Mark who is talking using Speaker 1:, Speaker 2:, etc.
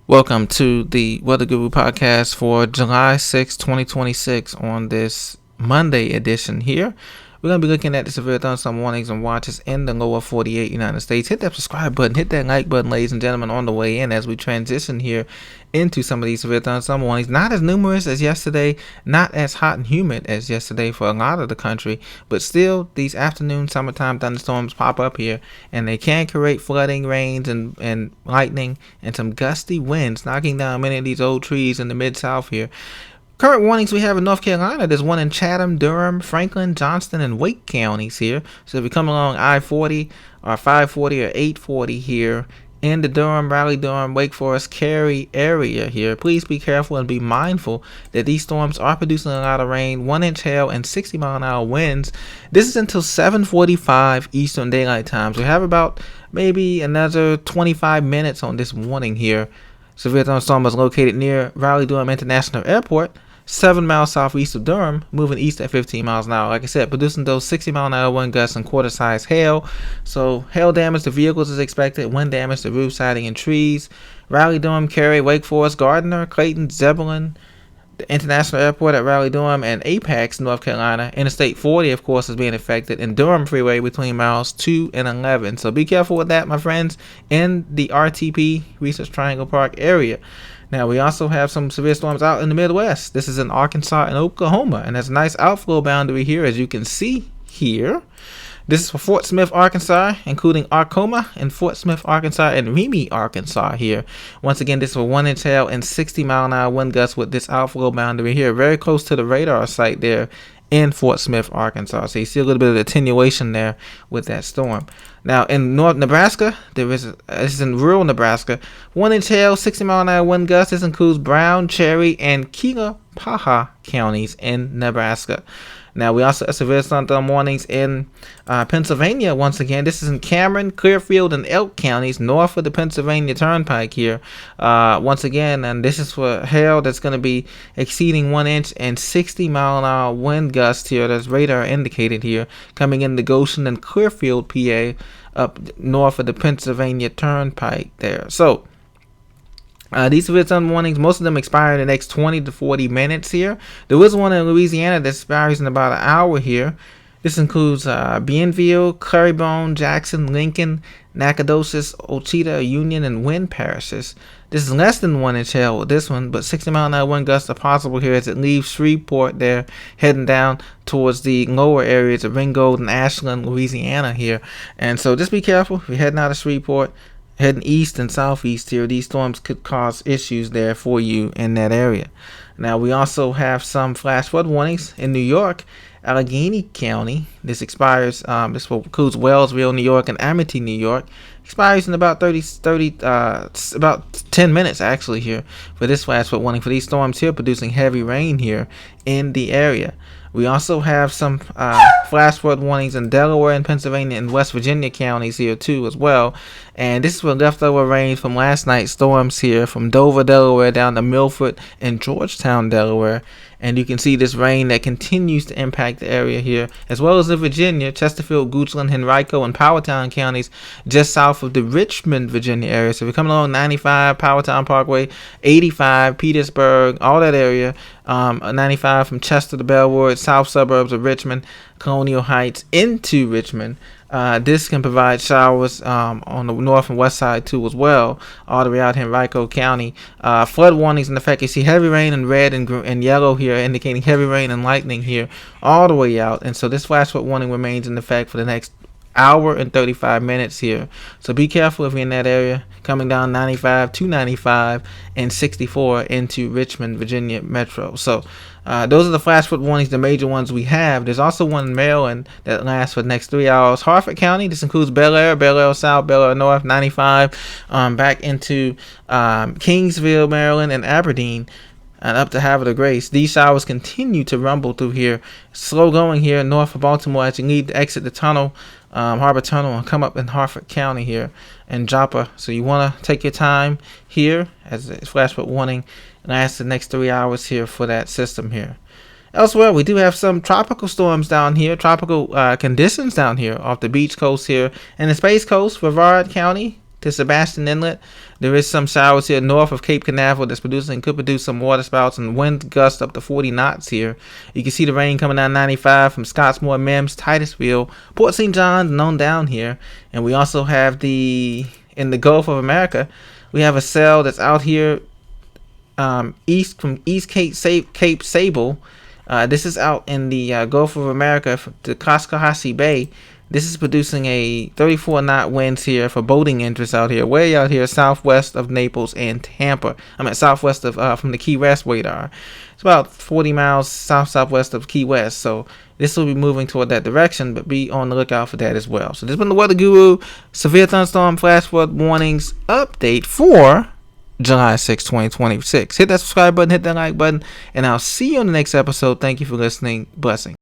Speaker 1: Welcome to the Weather Guru podcast for July 6, 2026 on this Monday edition here. We're going to be looking at the severe thunderstorm warnings and watches in the lower 48 United States. Hit that subscribe button, hit that like button, ladies and gentlemen, on the way in as we transition here into some of these severe thunderstorm warnings. Not as numerous as yesterday, not as hot and humid as yesterday for a lot of the country, but still these afternoon summertime thunderstorms pop up here, and they can create flooding, rains, and lightning, and some gusty winds knocking down many of these old trees in the mid-south here. Current warnings we have in North Carolina, there's one in Chatham, Durham, Franklin, Johnston, and Wake counties here. So if you come along I-40 or 540 or 840 here in the Durham, Raleigh-Durham, Wake Forest, Cary area here, please be careful and be mindful that these storms are producing a lot of rain, 1-inch hail, and 60-mile-an-hour winds. This is until 7:45 Eastern Daylight Time. So we have about maybe another 25 minutes on this warning here. Severe thunderstorm is located near Raleigh-Durham International Airport, 7 miles southeast of Durham, moving east at 15 miles an hour. Like I said, producing those 60-mile-an-hour wind gusts and quarter-size hail. So hail damage to vehicles is expected, wind damage to roof siding and trees. Raleigh-Durham, Cary, Wake Forest, Gardner, Clayton, Zebulon, the International Airport at Raleigh-Durham, and Apex, North Carolina. Interstate 40, of course, is being affected, and Durham Freeway between miles 2 and 11. So be careful with that, my friends, in the RTP, Research Triangle Park area. Now, we also have some severe storms out in the Midwest. This is in Arkansas and Oklahoma, and there's a nice outflow boundary here, as you can see here. This is for Fort Smith, Arkansas, including Arcoma and Fort Smith, Arkansas, and Remy, Arkansas here. Once again, this is for 1-inch hail and 60-mile-an-hour wind gusts with this outflow boundary here, very close to the radar site there in Fort Smith, Arkansas. So you see a little bit of attenuation there with that storm. Now, in North Nebraska, this is in rural Nebraska, 1-inch hail, 60-mile-an-hour wind gusts. This includes Brown, Cherry, and Kelapaha counties in Nebraska. Now, we also have severe thunderstorm warnings in Pennsylvania. Once again, this is in Cameron, Clearfield, and Elk counties north of the Pennsylvania Turnpike here. Once again, and this is for hail that's going to be exceeding 1 inch and 60-mile-an-hour wind gusts here. That's radar indicated here, coming into Goshen and Clearfield, PA, up north of the Pennsylvania Turnpike there. So, these severe thunderstorm warnings, most of them expire in the next 20 to 40 minutes here. There was one in Louisiana that expires in about an hour here. This includes Bienville, Claribone, Jackson, Lincoln, Nacogdoches, Ochita, Union, and Wynn parishes. This is less than 1-inch hail with this one, but 60-mile-an-hour wind gusts are possible here as it leaves Shreveport there, heading down towards the lower areas of Ringgold and Ashland, Louisiana here. And so just be careful if you're heading out of Shreveport. Heading east and southeast here, these storms could cause issues there for you in that area. Now, we also have some flash flood warnings in New York, Allegheny County. This expires, this includes Wellsville, New York, and Amity, New York. Expires in about about 10 minutes actually here for this flash flood warning for these storms here, producing heavy rain here in the area. We also have some flash flood warnings in Delaware and Pennsylvania and West Virginia counties here too as well. And this is for leftover rain from last night's storms here from Dover, Delaware down to Milford and Georgetown, Delaware. And you can see this rain that continues to impact the area here, as well as in Virginia, Chesterfield, Goochland, Henrico, and Powhatan counties just south of the Richmond, Virginia area. So if you're coming along 95, Powhatan Parkway, 85, Petersburg, all that area, 95 from Chester to Bellwood, south suburbs of Richmond, Colonial Heights into Richmond. This can provide showers on the north and west side too as well, all the way out in Henrico County. Flood warnings in effect. You see heavy rain in red and yellow here, indicating heavy rain and lightning here all the way out. And so this flash flood warning remains in effect for the next hour and 35 minutes here. So be careful if you're in that area, coming down 95, 295, and 64 into Richmond, Virginia Metro. So those are the flash flood warnings, the major ones we have. There's also one in Maryland that lasts for the next 3 hours. Harford County, this includes Bel Air, Bel Air South, Bel Air North, 95, back into Kingsville, Maryland, and Aberdeen, and up to Havre de Grace. These showers continue to rumble through here. Slow going here north of Baltimore as you need to exit the tunnel, Harbor Tunnel, and come up in Harford County here and Joppa. So you want to take your time here as the flash flood warning lasts the next 3 hours here for that system here. Elsewhere, we do have some tropical storms down here, tropical conditions down here off the beach coast here and the Space Coast, Brevard County, to Sebastian Inlet. There is some showers here north of Cape Canaveral that's could produce some water spouts and wind gusts up to 40 knots here. You can see the rain coming down 95 from Scottsmore, Mims, Titusville, Port St. John's, and on down here. And we also have in the Gulf of America, we have a cell that's out here east Cape Sable. This is out in the Gulf of America, to Coxcohassie Bay. This is producing a 34 knot winds here for boating interests out here, way out here southwest of Naples and Tampa. Southwest of from the Key West radar. It's about 40 miles southwest of Key West. So this will be moving toward that direction, but be on the lookout for that as well. So this has been the Weather Guru severe thunderstorm flash flood warnings update for July 6, 2026. Hit that subscribe button, hit that like button, and I'll see you on the next episode. Thank you for listening. Blessings.